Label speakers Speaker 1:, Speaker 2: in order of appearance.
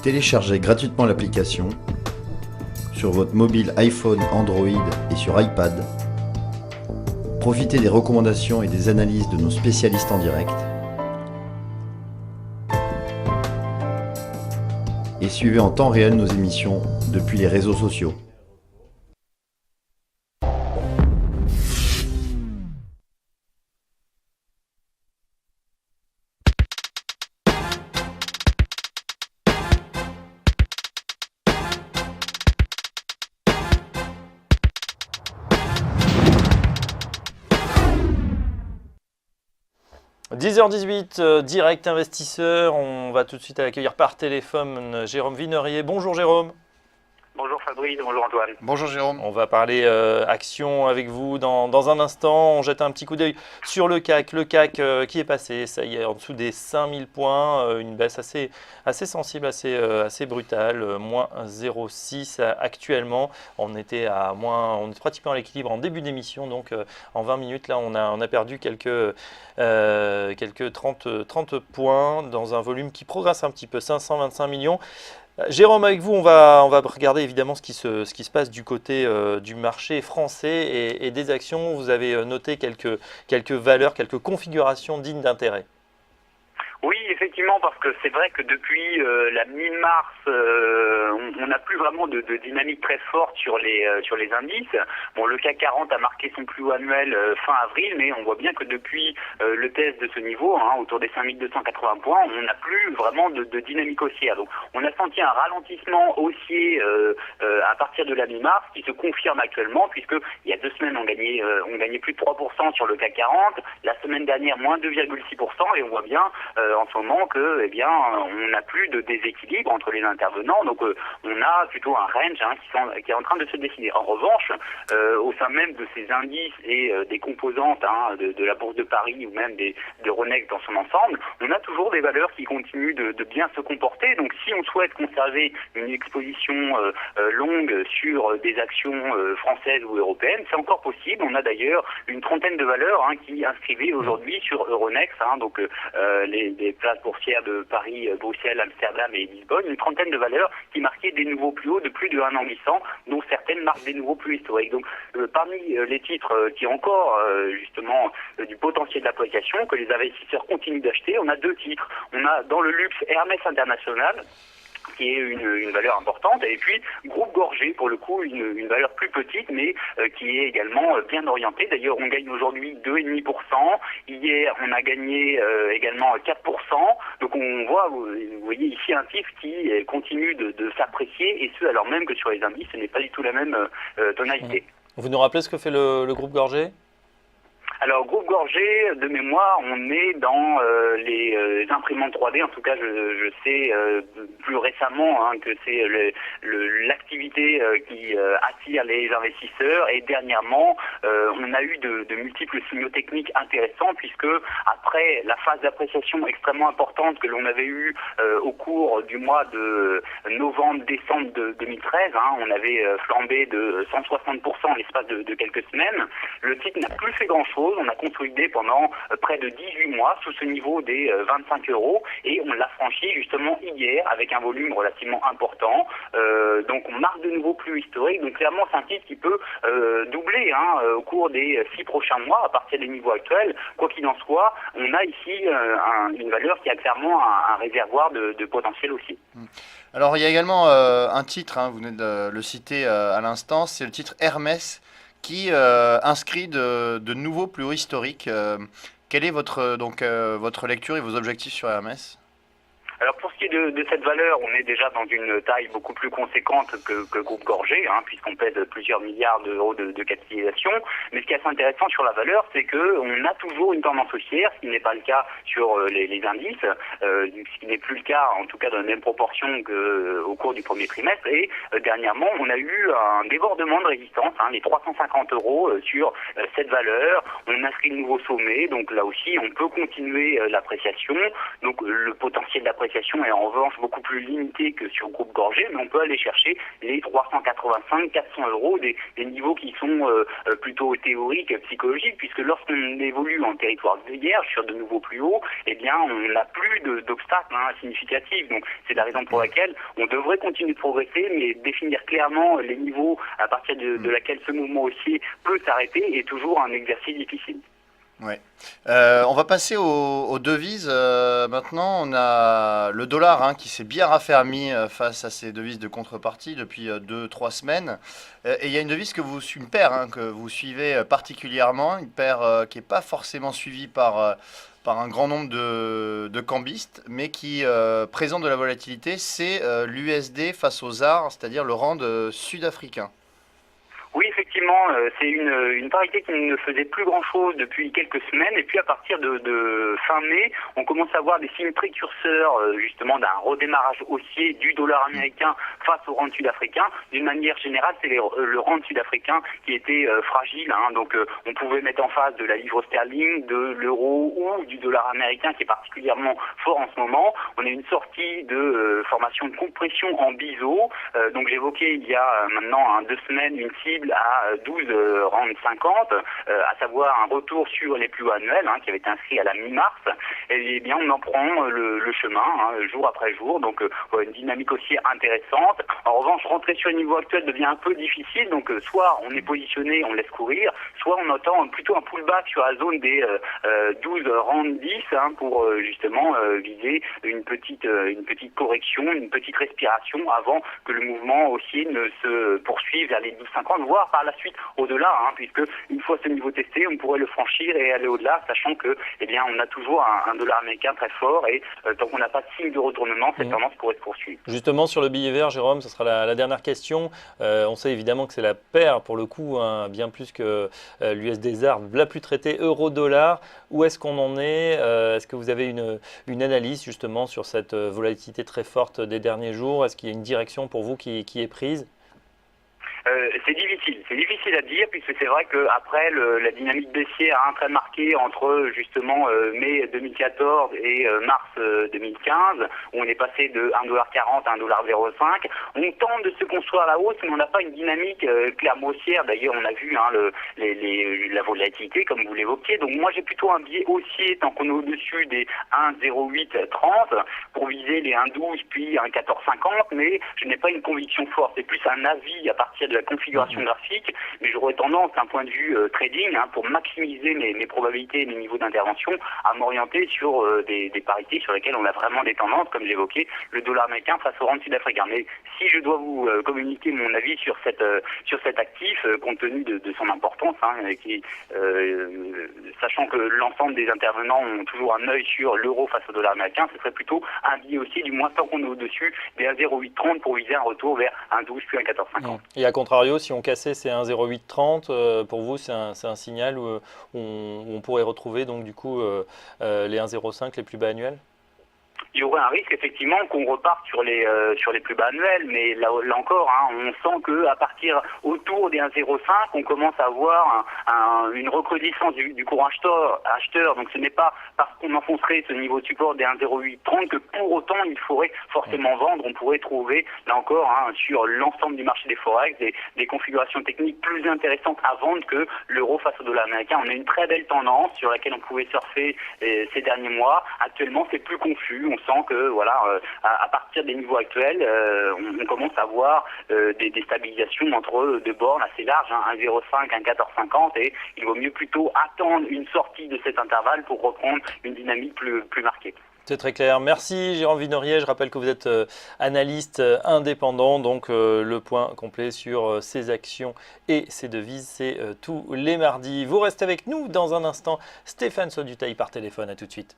Speaker 1: Téléchargez gratuitement l'application sur votre mobile iPhone, Android et sur iPad. Profitez des recommandations et des analyses de nos spécialistes en direct. Et suivez en temps réel nos émissions depuis les réseaux sociaux.
Speaker 2: « 10h18, direct investisseur ». On va tout de suite accueillir par téléphone Jérôme Vinerier. Bonjour Jérôme.
Speaker 3: Bonjour Fabrice, bonjour Antoine.
Speaker 4: Bonjour Jérôme.
Speaker 2: On va parler action avec vous dans un instant. On jette un petit coup d'œil sur le CAC. Le CAC qui est passé, ça y est, en dessous des 5000 points. Une baisse assez sensible, assez brutale. Moins 0,6 actuellement. On est pratiquement à l'équilibre en début d'émission. Donc en 20 minutes, là, on a perdu quelques 30 points dans un volume qui progresse un petit peu, 525 millions. Jérôme, avec vous, on va regarder évidemment ce qui se passe du côté du marché français et des actions. Vous avez noté quelques valeurs, quelques configurations dignes d'intérêt.
Speaker 3: Oui, effectivement, parce que c'est vrai que depuis la mi-mars, on n'a plus vraiment de dynamique très forte sur les indices. Bon, le CAC 40 a marqué son plus haut annuel fin avril, mais on voit bien que depuis le test de ce niveau, autour des 5280 points, on n'a plus vraiment de dynamique haussière. Donc, on a senti un ralentissement haussier à partir de la mi-mars, qui se confirme actuellement, puisque il y a 2 semaines, on gagnait plus de 3% sur le CAC 40, la semaine dernière, moins 2,6%, et on voit bien en ce moment que, on n'a plus de déséquilibre entre les intervenants, donc on a plutôt un range qui est en train de se dessiner. En revanche, au sein même de ces indices et des composantes de la Bourse de Paris ou même de Euronext dans son ensemble, on a toujours des valeurs qui continuent de bien se comporter. Donc si on souhaite conserver une exposition longue sur des actions françaises ou européennes, c'est encore possible. On a d'ailleurs une trentaine de valeurs qui inscrivaient aujourd'hui sur Euronext, donc les places boursières de Paris, Bruxelles, Amsterdam et Lisbonne, une trentaine de valeurs qui marquaient des nouveaux plus hauts de plus de 1 an glissant, dont certaines marquent des nouveaux plus historiques. Donc parmi les titres qui ont encore justement du potentiel d'appréciation, que les investisseurs continuent d'acheter, on a 2 titres. On a dans le luxe Hermès International, qui est une valeur importante, et puis Groupe Gorgé, pour le coup, une valeur plus petite, mais qui est également bien orientée. D'ailleurs, on gagne aujourd'hui 2,5%. Hier, on a gagné également 4%. Donc on voit, vous voyez ici un titre qui continue de s'apprécier, et ce, alors même que sur les indices, ce n'est pas du tout la même tonalité.
Speaker 2: Vous nous rappelez ce que fait le Groupe Gorgé ?
Speaker 3: Alors, Groupe Gorgé, de mémoire, on est dans les imprimantes 3D. En tout cas, je sais plus récemment que c'est l'activité qui attire les investisseurs. Et dernièrement, on a eu de multiples signaux techniques intéressants, puisque après la phase d'appréciation extrêmement importante que l'on avait eue au cours du mois de novembre-décembre 2013, on avait flambé de 160% en l'espace de quelques semaines. Le titre n'a plus fait grand-chose. On a consolidé pendant près de 18 mois sous ce niveau des 25 € et on l'a franchi justement hier avec un volume relativement important. Donc on marque de nouveau plus historique. Donc clairement c'est un titre qui peut doubler au cours des 6 prochains mois à partir des niveaux actuels. Quoi qu'il en soit, on a ici une valeur qui a clairement un réservoir de potentiel aussi.
Speaker 4: Alors il y a également un titre, vous venez de le citer à l'instant, c'est le titre Hermès, qui inscrit de nouveaux plus hauts historiques. Quelle est votre lecture et vos objectifs sur Hermès ?
Speaker 3: Alors pour ce qui est de cette valeur, on est déjà dans une taille beaucoup plus conséquente que Groupe Gorgé, puisqu'on pèse plusieurs milliards d'euros de capitalisation. Mais ce qui est assez intéressant sur la valeur, c'est qu'on a toujours une tendance haussière, ce qui n'est pas le cas sur les indices, ce qui n'est plus le cas en tout cas dans la même proportion qu'au cours du premier trimestre. Et dernièrement, on a eu un débordement de résistance, les 350 € sur cette valeur. On inscrit de nouveaux sommets, donc là aussi on peut continuer l'appréciation. Donc le potentiel d'appréciation est en revanche beaucoup plus limité que sur Groupe Gorgé, mais on peut aller chercher les 385, 400 euros, des niveaux qui sont plutôt théoriques, psychologiques, puisque lorsqu'on évolue en territoire vierge sur de nouveaux plus hauts, eh bien on n'a plus d'obstacles significatifs. Donc c'est la raison pour laquelle on devrait continuer de progresser, mais définir clairement les niveaux à partir de laquelle ce mouvement haussier peut s'arrêter est toujours un exercice difficile.
Speaker 4: Ouais. On va passer aux devises. Maintenant, on a le dollar qui s'est bien raffermi face à ces devises de contrepartie depuis 2-3 semaines. Et il y a une devise une paire que vous suivez particulièrement, une paire qui n'est pas forcément suivie par un grand nombre de cambistes, mais qui présente de la volatilité, c'est l'USD face au ZAR, c'est-à-dire le rand sud-africain.
Speaker 3: Oui, effectivement, c'est une parité qui ne faisait plus grand-chose depuis quelques semaines, et puis à partir de fin mai, on commence à voir des signes précurseurs justement d'un redémarrage haussier du dollar américain face au rand sud-africain. D'une manière générale, c'est le rand sud-africain qui était fragile, donc on pouvait mettre en face de la livre sterling, de l'euro ou du dollar américain qui est particulièrement fort en ce moment. On a une sortie de formation de compression en biseau, donc j'évoquais il y a maintenant 2 semaines une cible à 12 rand 50, à savoir un retour sur les plus hauts annuels qui avait été inscrit à la mi-mars. Et bien on en prend le chemin jour après jour, donc une dynamique aussi intéressante. En revanche, rentrer sur le niveau actuel devient un peu difficile, donc soit on est positionné, on laisse courir, soit on attend plutôt un pullback sur la zone des 12 rand 10 pour justement viser une petite correction, une petite respiration avant que le mouvement haussier ne se poursuive vers les 12,50, voire par la suite au-delà, puisque une fois ce niveau testé, on pourrait le franchir et aller au-delà, sachant que on a toujours un dollar américain très fort, et tant qu'on n'a pas de signe de retournement, cette tendance pourrait se poursuivre.
Speaker 2: Justement, sur le billet vert, Jérôme, ce sera la dernière question. On sait évidemment que c'est la paire, pour le coup, bien plus que l'USD ZAR, la plus traitée euro-dollar. Où est-ce qu'on en est? Est-ce que vous avez une analyse justement sur cette volatilité très forte des derniers jours? Est-ce qu'il y a une direction pour vous qui est prise?
Speaker 3: C'est difficile à dire, puisque c'est vrai qu'après la dynamique baissière très marquée entre justement mai 2014 et mars 2015, où on est passé de 1,40$ à 1,05$, on tente de se construire à la hausse, mais on n'a pas une dynamique clairement haussière. D'ailleurs, on a vu la volatilité, comme vous l'évoquiez. Donc moi, j'ai plutôt un biais haussier tant qu'on est au-dessus des 1,0830 pour viser les 1,12 puis 1,1450, mais je n'ai pas une conviction forte. C'est plus un avis à partir de la configuration graphique, mais j'aurais tendance, d'un point de vue trading, pour maximiser mes probabilités et mes niveaux d'intervention, à m'orienter sur des parités sur lesquelles on a vraiment des tendances, comme j'évoquais, le dollar américain face au rand sud-africain. Mais si je dois vous communiquer mon avis sur cet actif, compte tenu de son importance, sachant que l'ensemble des intervenants ont toujours un œil sur l'euro face au dollar américain, ce serait plutôt un biais aussi, du moins tant qu'on est au-dessus des 1,0830 pour viser un retour vers 1,12 puis 1,1450.
Speaker 2: Et à contrario, si on cassait ces 1,0830, pour vous, c'est un signal où on pourrait retrouver donc du coup les 1,05 les plus bas annuels?
Speaker 3: Il y aurait un risque effectivement qu'on reparte sur les plus bas annuels, mais là encore, on sent que à partir autour des 1,05, on commence à avoir une recrudescence du courant acheteur. Donc ce n'est pas parce qu'on enfoncerait ce niveau de support des 1,0830 que pour autant il faudrait forcément vendre. On pourrait trouver là encore sur l'ensemble du marché des forex des configurations techniques plus intéressantes à vendre que l'euro face au dollar américain. On a une très belle tendance sur laquelle on pouvait surfer ces derniers mois. Actuellement, c'est plus confus. On sent que à partir des niveaux actuels, on commence à voir des stabilisations entre deux bornes assez larges, 1,05, 1,1450, et il vaut mieux plutôt attendre une sortie de cet intervalle pour reprendre une dynamique plus marquée.
Speaker 2: C'est très clair. Merci Jérôme Vinorier. Je rappelle que vous êtes analyste indépendant. Donc le point complet sur ces actions et ces devises, c'est tous les mardis. Vous restez avec nous dans un instant. Stéphane Sodutaï par téléphone. À tout de suite.